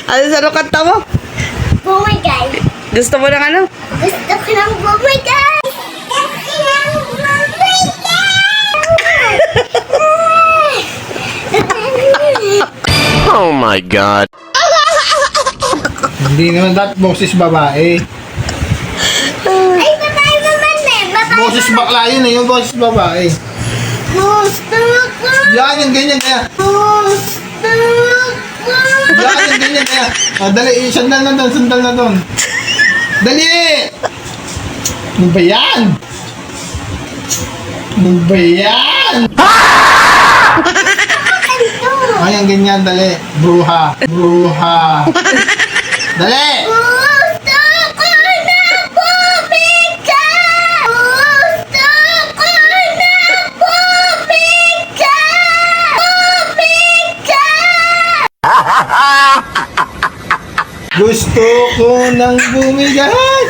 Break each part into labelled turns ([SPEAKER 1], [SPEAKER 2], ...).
[SPEAKER 1] Ano sa kanta mo?
[SPEAKER 2] Bumigay.
[SPEAKER 1] Gusto mo ng ano?
[SPEAKER 2] Gusto ko ng bumigay. Gusto ko ng bumigay.
[SPEAKER 3] Oh my God.
[SPEAKER 4] Hindi naman dapat boses babae.
[SPEAKER 2] Ay, babae naman eh. Babae
[SPEAKER 4] Boses bakla yun eh, yung boses babae.
[SPEAKER 2] Gusto ko.
[SPEAKER 4] Yan, yung ganyan kaya.
[SPEAKER 2] Gusto ko.
[SPEAKER 4] Yan, yung ganyan kaya. Ah, dali, sandal na doon. Dali! Ano ba yan? Ano ba yan? Ay, ang ganyan, dali. Bruha. Dali!
[SPEAKER 2] Gusto ko na bumigay. Gusto ko na bumigay. Bumigay.
[SPEAKER 4] Gusto ko nang bumigay. Ay,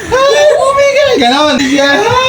[SPEAKER 4] bumigay. Ganon. Bumigay.